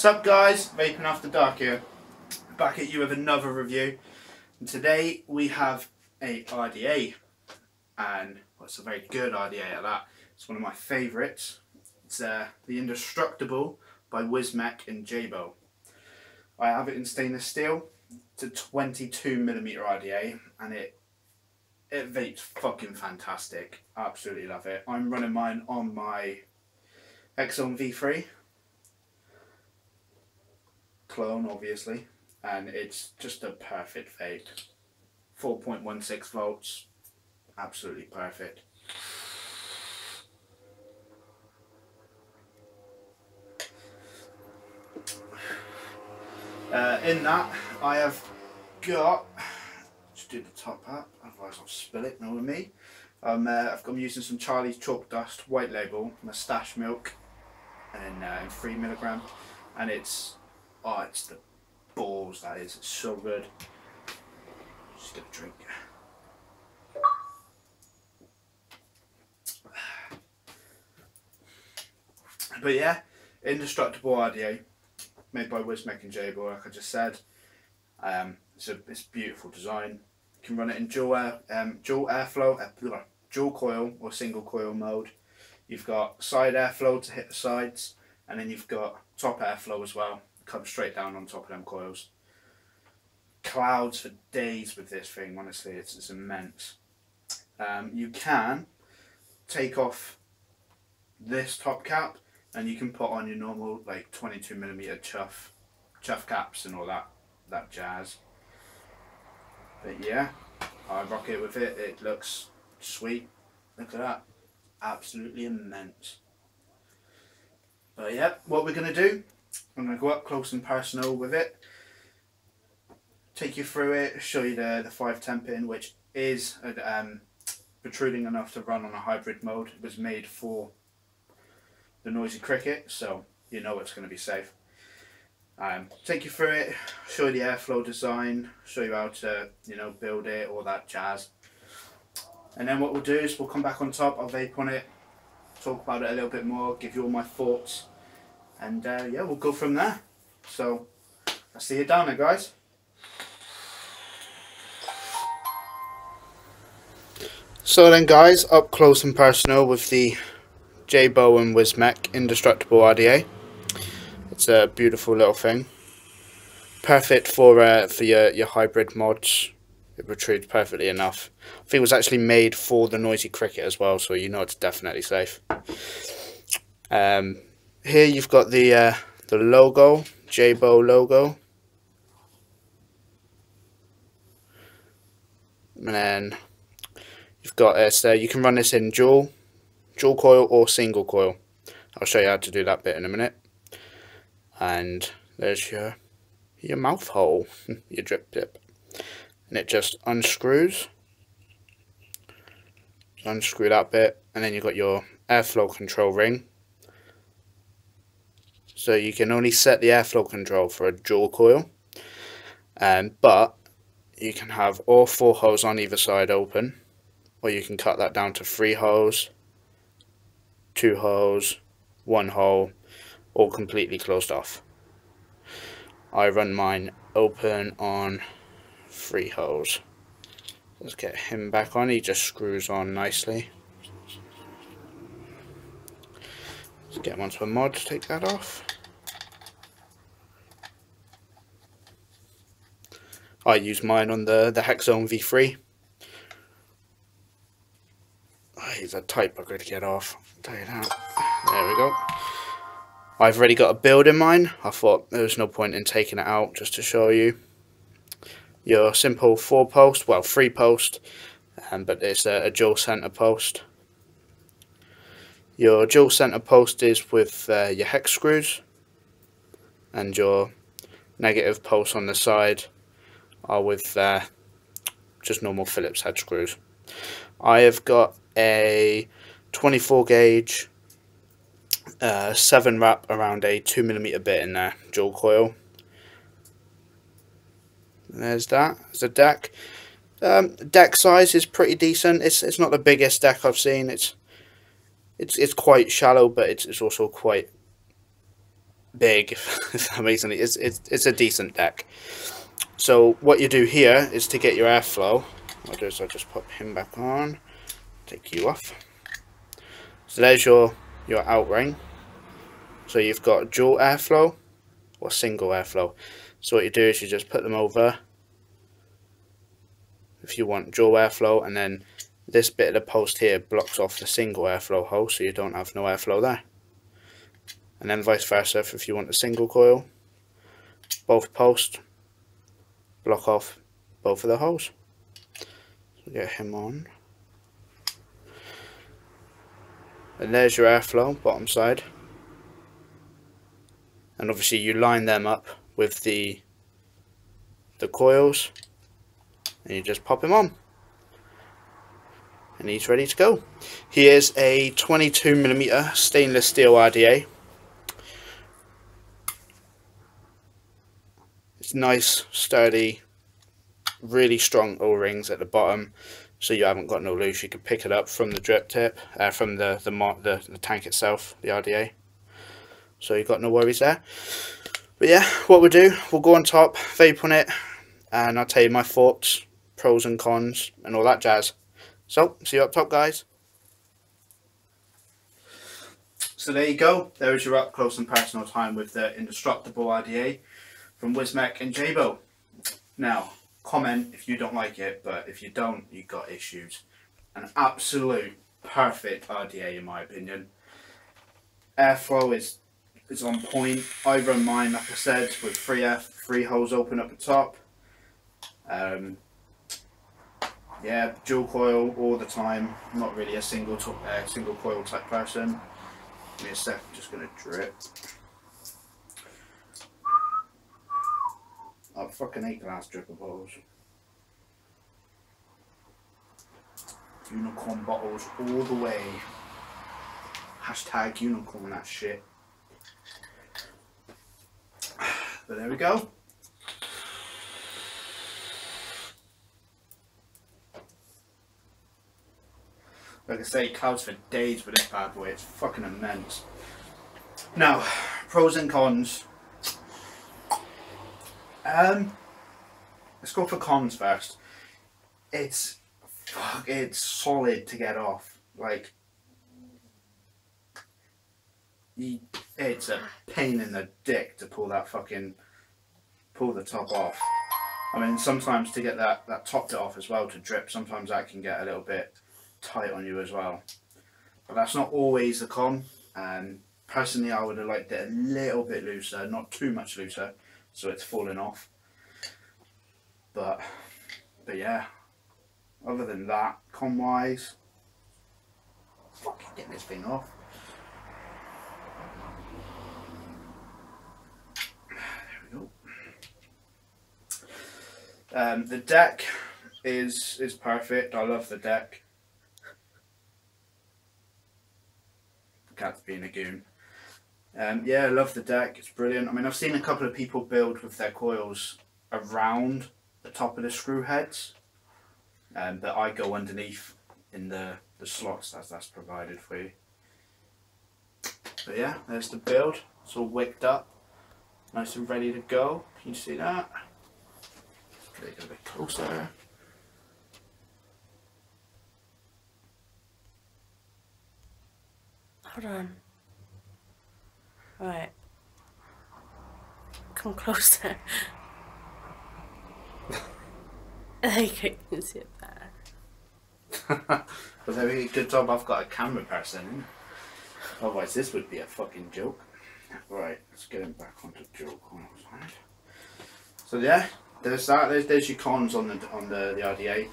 Sup guys, Vaping After Dark here, back at you with another review, and today we have a RDA, and well, it's a very good RDA at that. It's one of my favourites. It's the Indestructible by V.A.D and J.Bo. I have it in stainless steel. It's a 22mm RDA, and it vapes fucking fantastic. Absolutely love it. I'm running mine on my X-Zone V3 clone, obviously, and it's just a perfect vape. 4.16 volts, absolutely perfect. In that, I have got, just do the top up, otherwise I'll spill it, know what I mean. I'm using some Charlie's Chalk Dust White Label, Moustache Milk, and 3mg, and it's the balls, that is. It's so good. Just get a drink. But yeah, Indestructible RDA, made by V.A.D and J.Bo, like I just said. It's a beautiful design. You can run it in dual coil or single coil mode. You've got side airflow to hit the sides, and then you've got top airflow as well. Comes straight down on top of them coils. Clouds for days with this thing, honestly, it's immense. You can take off this top cap and you can put on your normal like 22mm chuff caps and all that jazz. But yeah, I rock it with it. It looks sweet. Look at that, absolutely immense. But yeah, what we're gonna do, I'm going to go up close and personal with it, take you through it, show you the 510 pin, which is protruding enough to run on a hybrid mode. It was made for the Noisy Cricket, so you know it's going to be safe. Take you through it, show you the airflow design, show you how to build it, all that jazz. And then what we'll do is we'll come back on top, I'll vape on it, talk about it a little bit more, give you all my thoughts. And yeah, we'll go from there. So I'll see you down there, guys. So then, guys, up close and personal with the J.Bo and V.A.D Indestructible RDA. It's a beautiful little thing. Perfect for your hybrid mods. It protrudes perfectly enough. I think it was actually made for the Noisy Cricket as well, so you know it's definitely safe. Here you've got the logo, J.Bo logo, and then you've got this. You can run this in dual coil or single coil. I'll show you how to do that bit in a minute. And there's your mouth hole, your drip tip, and it just unscrews. Unscrew that bit, and then you've got your airflow control ring. So you can only set the airflow control for a dual coil, but you can have all 4 holes on either side open, or you can cut that down to 3 holes, 2 holes, 1 hole, all completely closed off. I run mine open on 3 holes. Let's get him back on, he just screws on nicely. Let's get him onto a mod to take that off. I use mine on the X-Zone V3. Oh, he's a tight bugger to get off, I'll tell you that. There we go. I've already got a build in mine. I thought there was no point in taking it out just to show you. Your simple 4-post, well 3-post, but it's a dual center post. Your dual center post is with your hex screws, and your negative posts on the side are with just normal Phillips head screws. I have got a 24 gauge 7 wrap around a 2mm bit in there, dual coil. There's that. There's a deck. Deck size is pretty decent. It's not the biggest deck I've seen. It's quite shallow, but it's also quite big. Amazingly, it's a decent deck. So what you do here is to get your airflow. What I'll do is I'll just put him back on, take you off. So there's your outring. So you've got dual airflow or single airflow. So what you do is you just put them over if you want dual airflow, and then this bit of the post here blocks off the single airflow hole, so you don't have no airflow there. And then vice versa, if you want a single coil, both posts block off both of the holes. So get him on. And there's your airflow, bottom side. And obviously you line them up with the coils, and you just pop him on. And he's ready to go. He is a 22mm stainless steel RDA. It's nice, sturdy, really strong O-rings at the bottom, so you haven't got no loose. You can pick it up from the drip tip, from the tank itself, the RDA. So you've got no worries there. But yeah, what we'll do, we'll go on top, vape on it, and I'll tell you my thoughts, pros and cons, and all that jazz. So, see you up top, guys. So there you go. There is your up close and personal time with the Indestructible RDA from Wismec and Jabo. Now, comment if you don't like it, but if you don't, you've got issues. An absolute perfect RDA in my opinion. Airflow is on point. I run mine, like I said, with three holes open up the top. Yeah, dual coil all the time. I'm not really a single coil type person. Give me a sec, I'm just going to drip. I fucking hate glass dripper bottles. Unicorn bottles all the way. Hashtag unicorn that shit. But there we go. Like I say, clouds for days with this bad boy. It's fucking immense. Now, pros and cons. Let's go for cons first. It's solid to get off. Like, it's a pain in the dick to pull the top off. I mean, sometimes to get that top bit off as well to drip, sometimes that can get a little bit tight on you as well. But that's not always a con. Personally, I would have liked it a little bit looser, not too much looser, so it's falling off. But yeah, other than that, con wise, fucking getting this thing off. There we go. The deck is perfect. I love the deck. The cat's being a goon. Yeah, I love the deck. It's brilliant. I mean, I've seen a couple of people build with their coils around the top of the screw heads, but I go underneath in the slots that's provided for you. But yeah, there's the build. It's all wicked up, nice and ready to go. Can you see that? Get it a bit closer. Hold on. Right. Come closer. There you go, you can see it better. But there we go, good job I've got a camera person in. Otherwise this would be a fucking joke. Right, let's get him back onto dual coil side. So yeah, there's that. There's your cons on the RDA.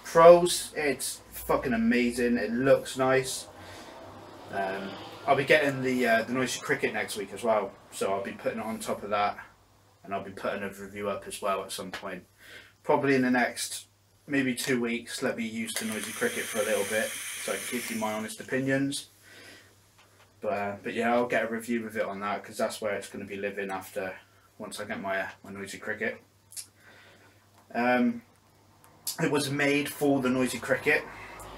Pros, it's fucking amazing. It looks nice. I'll be getting the Noisy Cricket next week as well, so I'll be putting it on top of that, and I'll be putting a review up as well at some point. Probably in the next maybe 2 weeks. Let me use the Noisy Cricket for a little bit, so I can give you my honest opinions. But yeah, I'll get a review of it on that, because that's where it's going to be living after, once I get my Noisy Cricket. It was made for the Noisy Cricket,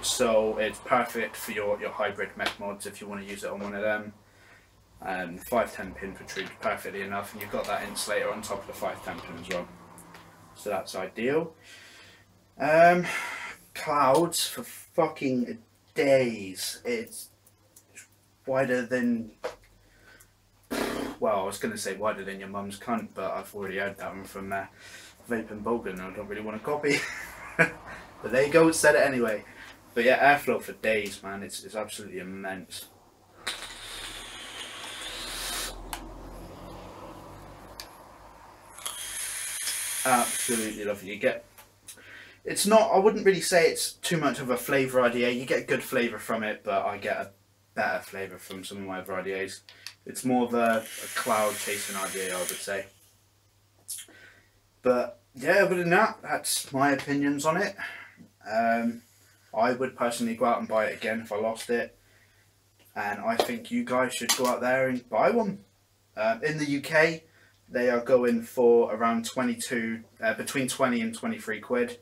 so it's perfect for your hybrid mech mods if you want to use it on one of them. The 510 pin protrudes perfectly enough, and you've got that insulator on top of the 510 pin as well. So that's ideal. Clouds for fucking days. It's wider than, well, I was going to say wider than your mum's cunt, but I've already heard that one from Vape and Bogan, and I don't really want to copy. But there you go, said it anyway. But yeah, airflow for days, man, it's absolutely immense. Absolutely lovely. You get, it's not, I wouldn't really say it's too much of a flavour RDA. You get good flavour from it, but I get a better flavour from some of my other RDAs. It's more of a cloud chasing RDA, I would say. But yeah, other than that, that's my opinions on it. I would personally go out and buy it again if I lost it. And I think you guys should go out there and buy one. In the UK, they are going for around between 20 and 23 quid.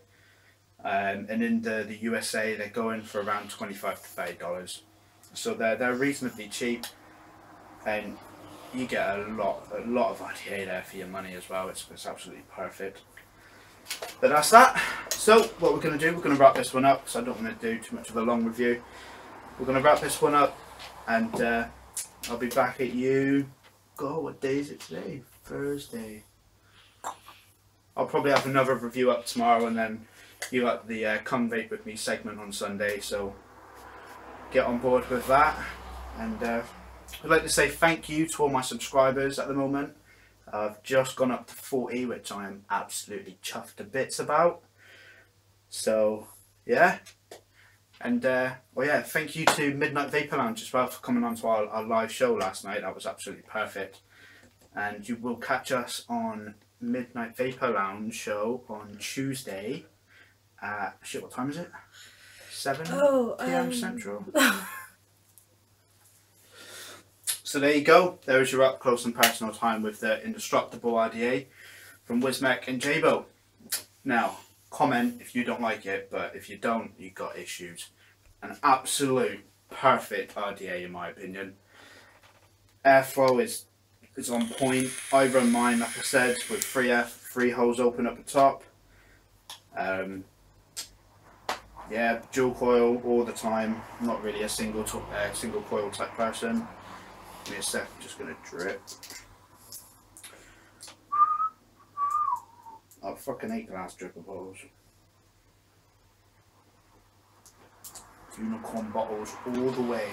And in the USA, they're going for around $25 to $30. So they're reasonably cheap, and you get a lot of RDA there for your money as well. It's absolutely perfect. But that's that. So what we're going to do, we're going to wrap this one up, because I don't want to do too much of a long review. We're going to wrap this one up, and I'll be back at you. God, what day is it today? Thursday. I'll probably have another review up tomorrow, and then you got the Come Vape With Me segment on Sunday, so get on board with that. And I'd like to say thank you to all my subscribers at the moment. I've just gone up to 40, which I am absolutely chuffed to bits about. So yeah, and well, yeah, thank you to Midnight Vapor Lounge as well for coming on to our live show last night. That was absolutely perfect. And you will catch us on Midnight Vapor Lounge show on Tuesday at, shit, what time is it? 7 PM Central. So there you go. There is your up close and personal time with the Indestructible RDA from Wismec and Jabo. Now, comment if you don't like it, but if you don't, you got issues. An absolute perfect RDA in my opinion. Airflow is on point. I run mine, like I said, with 3 holes open up the top. Yeah, dual coil all the time. I'm not really a single coil type person. Give me a sec, I'm just going to drip. I fucking hate glass dripper bottles. Unicorn bottles all the way.